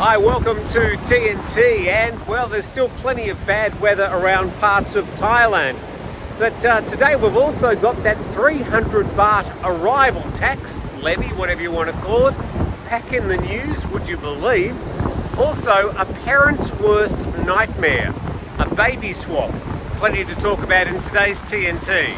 Hi, welcome to TNT, and well, there's still plenty of bad weather around parts of Thailand. But today we've also got that 300 baht arrival tax, levy, whatever you want to call it, back in the news, would you believe? Also, a parent's worst nightmare, a baby swap. Plenty to talk about in today's TNT.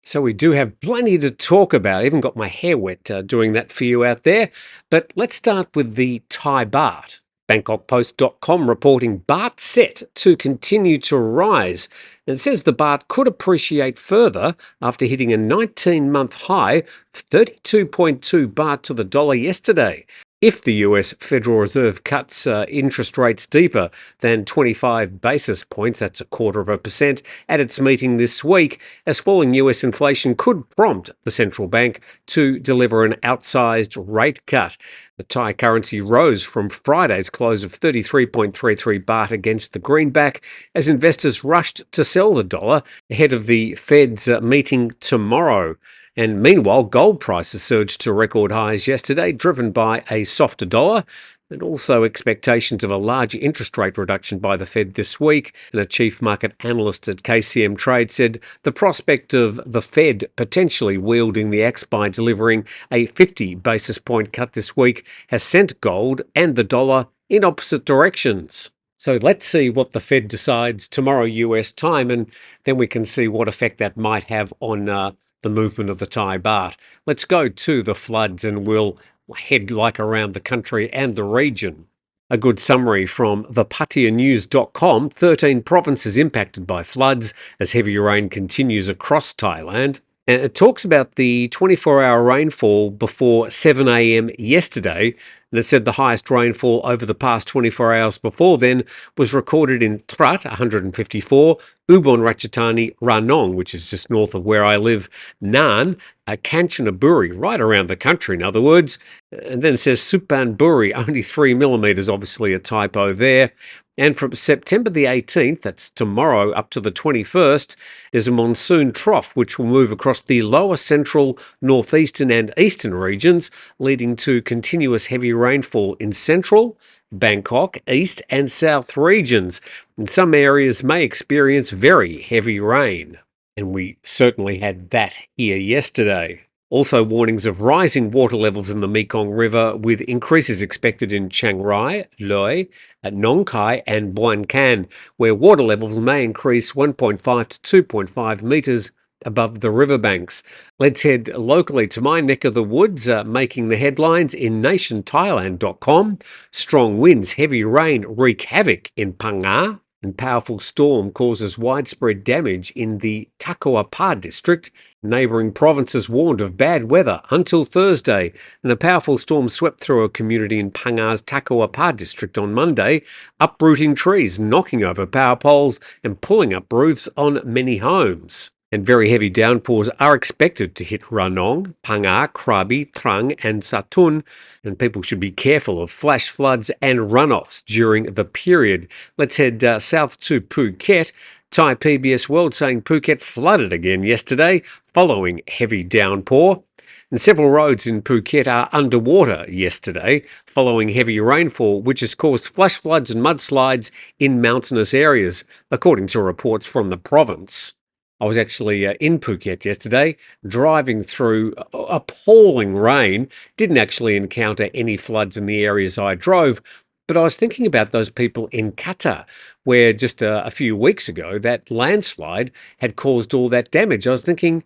So we do have plenty to talk about. I even got my hair wet doing that for you out there. But let's start with the Thai baht. BangkokPost.com reporting baht set to continue to rise. And it says the baht could appreciate further after hitting a 19-month high of 32.2 baht to the dollar yesterday. If the US Federal Reserve cuts interest rates deeper than 25 basis points, that's 0.25%, at its meeting this week, as falling US inflation could prompt the central bank to deliver an outsized rate cut. The Thai currency rose from Friday's close of 33.33 baht against the greenback as investors rushed to sell the dollar ahead of the Fed's meeting tomorrow. And meanwhile, gold prices surged to record highs yesterday, driven by a softer dollar and also expectations of a larger interest rate reduction by the Fed this week. And a chief market analyst at KCM Trade said the prospect of the Fed potentially wielding the axe by delivering a 50 basis point cut this week has sent gold and the dollar in opposite directions. So let's see what the Fed decides tomorrow US time, and then we can see what effect that might have on the movement of the Thai baht. Let's go to the floods and we'll head around the country and the region. A good summary from thepatianews.com, 13 provinces impacted by floods as heavy rain continues across Thailand. And it talks about the 24-hour rainfall before 7 a.m. yesterday. And it said the highest rainfall over the past 24 hours before then was recorded in Trat, 154, Ubon Ratchathani, Ranong, which is just north of where I live, Nan, Kanchanaburi, right around the country, in other words. And then it says Suphanburi, only 3 millimetres, obviously a typo there. And from September the 18th, that's tomorrow, up to the 21st, there's a monsoon trough which will move across the lower central, northeastern and eastern regions, leading to continuous heavy rainfall in central, Bangkok, east and south regions. And some areas may experience very heavy rain. And we certainly had that here yesterday. Also, warnings of rising water levels in the Mekong River, with increases expected in Chiang Rai, Loei, Nong Khai and Buan Kan, where water levels may increase 1.5 to 2.5 metres above the riverbanks. Let's head locally to my neck of the woods, making the headlines in nationthailand.com. Strong winds, heavy rain wreak havoc in Phang Nga, and powerful storm causes widespread damage in the Takua Pa district. Neighbouring provinces warned of bad weather until Thursday, and a powerful storm swept through a community in Phang Nga's Takua Pa district on Monday, uprooting trees, knocking over power poles and pulling up roofs on many homes. And very heavy downpours are expected to hit Ranong, Phang Nga, Krabi, Trang and Satun, and people should be careful of flash floods and runoffs during the period. Let's head south to Phuket. Thai PBS World saying Phuket flooded again yesterday following heavy downpour. And several roads in Phuket are underwater yesterday following heavy rainfall, which has caused flash floods and mudslides in mountainous areas, according to reports from the province. I was actually in Phuket yesterday, driving through appalling rain. Didn't actually encounter any floods in the areas I drove, but I was thinking about those people in Qatar, where just a few weeks ago that landslide had caused all that damage. I was thinking,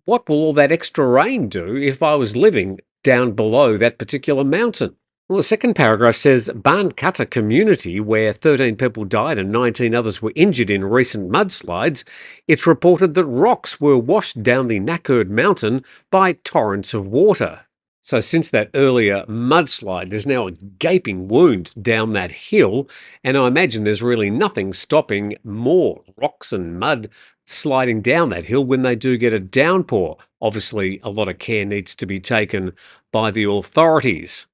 what will all that extra rain do if I was living down below that particular mountain? Well, the second paragraph says, Ban Kata community, where 13 people died and 19 others were injured in recent mudslides, it's reported that rocks were washed down the Nakerd mountain by torrents of water. So since that earlier mudslide, there's now a gaping wound down that hill, and I imagine there's really nothing stopping more rocks and mud sliding down that hill when they do get a downpour. Obviously, a lot of care needs to be taken by the authorities.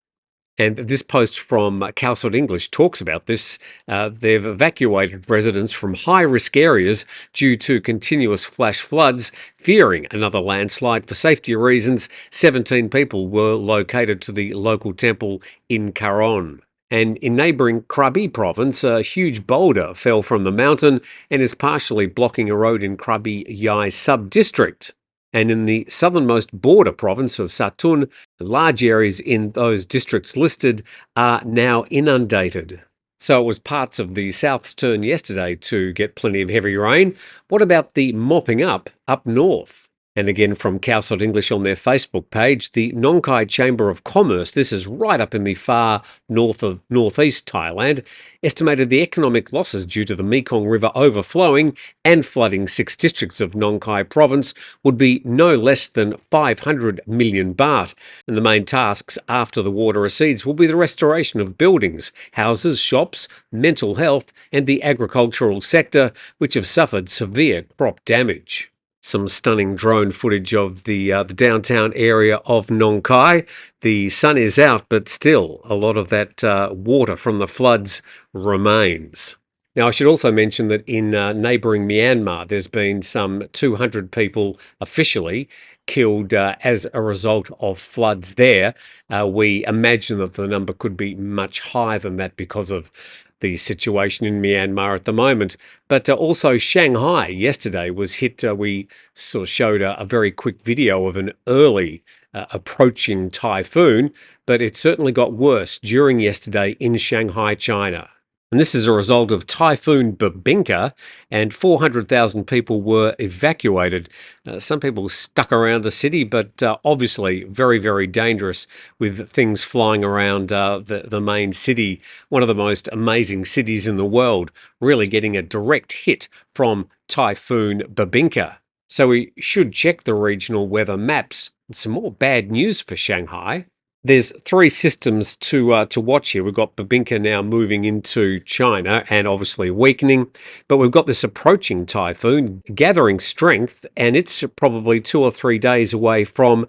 And this post from Calsot English talks about this. They've evacuated residents from high-risk areas due to continuous flash floods, fearing another landslide. For safety reasons, 17 people were located to the local temple in Karon. And in neighbouring Krabi province, a huge boulder fell from the mountain and is partially blocking a road in Krabi Yai sub-district. And in the southernmost border province of Satun, large areas in those districts listed are now inundated. So it was parts of the south's turn yesterday to get plenty of heavy rain. What about the mopping up north? And again from Calsot English on their Facebook page, the Nong Khai Chamber of Commerce, this is right up in the far north of northeast Thailand, estimated the economic losses due to the Mekong River overflowing and flooding 6 districts of Nong Khai province would be no less than 500 million baht. And the main tasks after the water recedes will be the restoration of buildings, houses, shops, mental health and the agricultural sector, which have suffered severe crop damage. Some stunning drone footage of the downtown area of Nong Khai. The sun is out, but still a lot of that water from the floods remains. Now, I should also mention that in neighbouring Myanmar, there's been some 200 people officially killed as a result of floods there. We imagine that the number could be much higher than that because of the situation in Myanmar at the moment. But also Shanghai yesterday was hit. We sort of showed a very quick video of an early approaching typhoon, but it certainly got worse during yesterday in Shanghai, China. And this is a result of Typhoon Babinka, and 400,000 people were evacuated. Some people stuck around the city, but obviously very, very dangerous with things flying around the main city, one of the most amazing cities in the world, really getting a direct hit from Typhoon Babinka. So we should check the regional weather maps. Some more bad news for Shanghai. There's 3 systems to watch here. We've got Babinka now moving into China and obviously weakening, but we've got this approaching typhoon gathering strength, and it's probably 2 or 3 days away from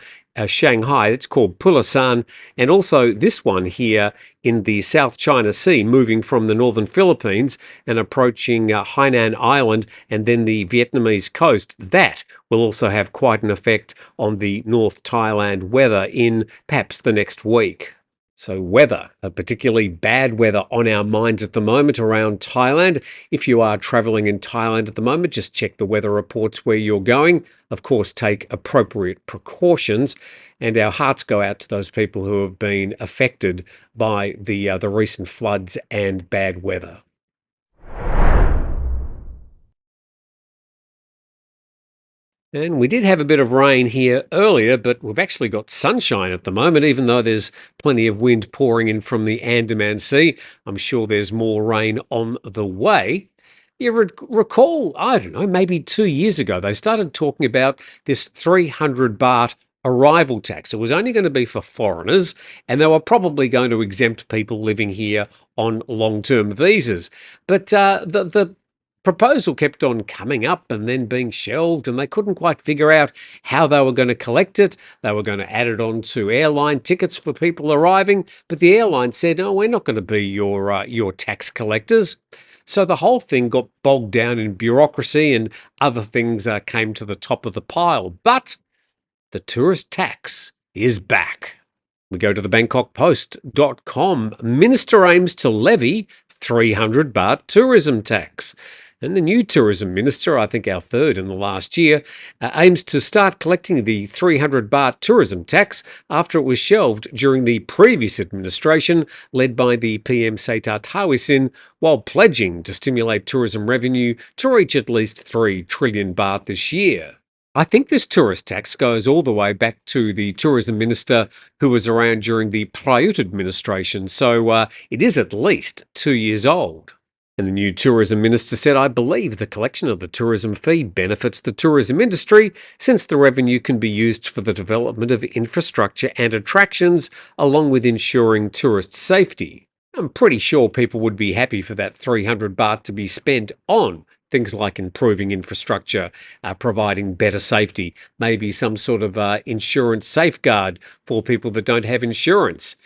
Shanghai. It's called Pulasan, and also this one here in the South China Sea, moving from the northern Philippines and approaching Hainan Island and then the Vietnamese coast. That will also have quite an effect on the North Thailand weather in perhaps the next week. So weather, particularly bad weather on our minds at the moment around Thailand. If you are travelling in Thailand at the moment, just check the weather reports where you're going. Of course, take appropriate precautions. And our hearts go out to those people who have been affected by the recent floods and bad weather. And we did have a bit of rain here earlier, but we've actually got sunshine at the moment, even though there's plenty of wind pouring in from the Andaman Sea. I'm sure there's more rain on the way. You recall, I don't know, maybe 2 years ago, they started talking about this 300 baht arrival tax. It was only going to be for foreigners, and they were probably going to exempt people living here on long-term visas. But the proposal kept on coming up and then being shelved, and they couldn't quite figure out how they were going to collect it. They were going to add it on to airline tickets for people arriving, but the airline said, no, we're not going to be your tax collectors. So the whole thing got bogged down in bureaucracy, and other things came to the top of the pile. But the tourist tax is back. We go to the BangkokPost.com. Minister aims to levy 300 baht tourism tax. And the new tourism minister, I think our third in the last year, aims to start collecting the 300 baht tourism tax after it was shelved during the previous administration led by the PM Sept Hawisin, while pledging to stimulate tourism revenue to reach at least 3 trillion baht this year. I think this tourist tax goes all the way back to the tourism minister who was around during the Prayut administration, so it is at least 2 years old. And the new tourism minister said, I believe the collection of the tourism fee benefits the tourism industry since the revenue can be used for the development of infrastructure and attractions, along with ensuring tourist safety. I'm pretty sure people would be happy for that 300 baht to be spent on things like improving infrastructure, providing better safety, maybe some sort of insurance safeguard for people that don't have insurance.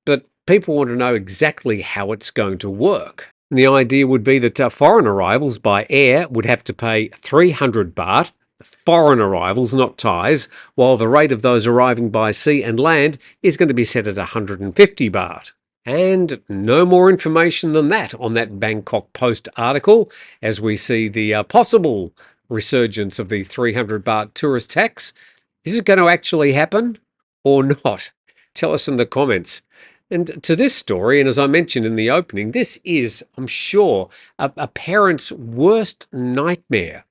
But people want to know exactly how it's going to work. And the idea would be that foreign arrivals by air would have to pay 300 baht, foreign arrivals, not Thais, while the rate of those arriving by sea and land is going to be set at 150 baht. And no more information than that on that Bangkok Post article, as we see the possible resurgence of the 300 baht tourist tax. Is it going to actually happen or not? Tell us in the comments. And to this story, and as I mentioned in the opening, this is, I'm sure, a parent's worst nightmare.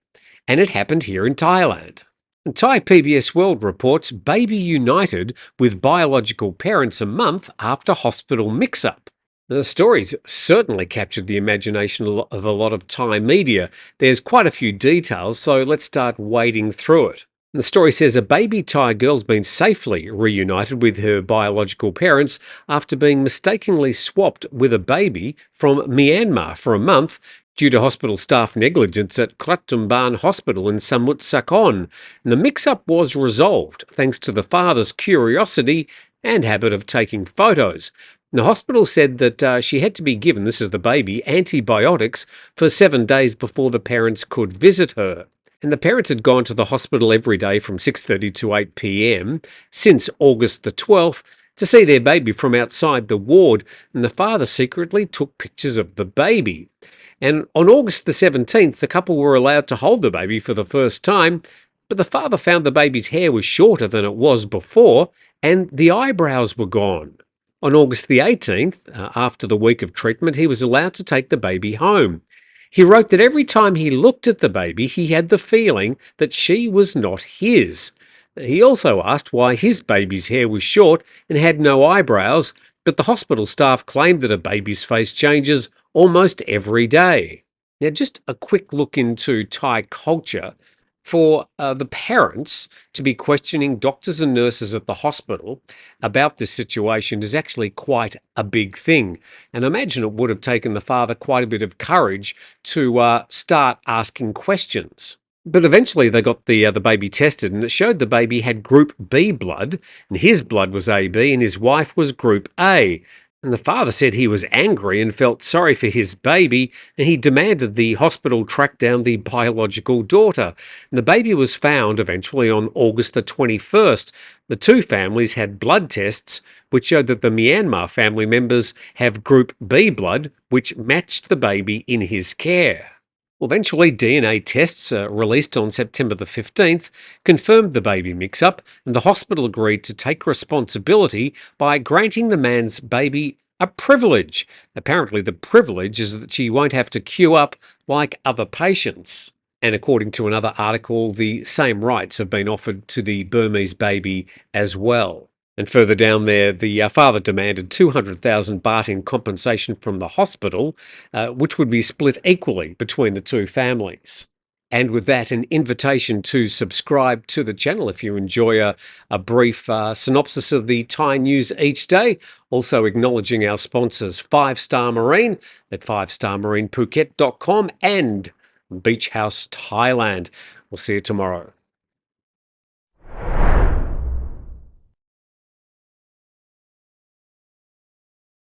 And it happened here in Thailand. And Thai PBS World reports baby united with biological parents a month after hospital mix-up. The story's certainly captured the imagination of a lot of Thai media. There's quite a few details, so let's start wading through it. The story says a baby Thai girl's been safely reunited with her biological parents after being mistakenly swapped with a baby from Myanmar for a month due to hospital staff negligence at Kratumban Hospital in Samut Sakhon. And the mix-up was resolved thanks to the father's curiosity and habit of taking photos. The hospital said that she had to be given, this is the baby, antibiotics for 7 days before the parents could visit her. And the parents had gone to the hospital every day from 6:30 to 8 p.m. since August the 12th to see their baby from outside the ward, and the father secretly took pictures of the baby. And on August the 17th, the couple were allowed to hold the baby for the first time, but the father found the baby's hair was shorter than it was before, and the eyebrows were gone. On August the 18th, after the week of treatment, he was allowed to take the baby home. He wrote that every time he looked at the baby, he had the feeling that she was not his. He also asked why his baby's hair was short and had no eyebrows, but the hospital staff claimed that a baby's face changes almost every day. Now, just a quick look into Thai culture. For the parents to be questioning doctors and nurses at the hospital about this situation is actually quite a big thing. And I imagine it would have taken the father quite a bit of courage to start asking questions. But eventually they got the baby tested, and it showed the baby had group B blood, and his blood was AB and his wife was group A. And the father said he was angry and felt sorry for his baby, and he demanded the hospital track down the biological daughter. And the baby was found eventually on August the 21st. The two families had blood tests which showed that the Myanmar family members have group B blood, which matched the baby in his care. Well, eventually, DNA tests released on September the 15th confirmed the baby mix-up, and the hospital agreed to take responsibility by granting the man's baby a privilege. Apparently, the privilege is that she won't have to queue up like other patients. And according to another article, the same rights have been offered to the Burmese baby as well. And further down there, the father demanded 200,000 baht in compensation from the hospital, which would be split equally between the two families. And with that, an invitation to subscribe to the channel if you enjoy a brief synopsis of the Thai news each day. Also acknowledging our sponsors, 5-Star Marine at 5starmarinephuket.com and Beach House Thailand. We'll see you tomorrow.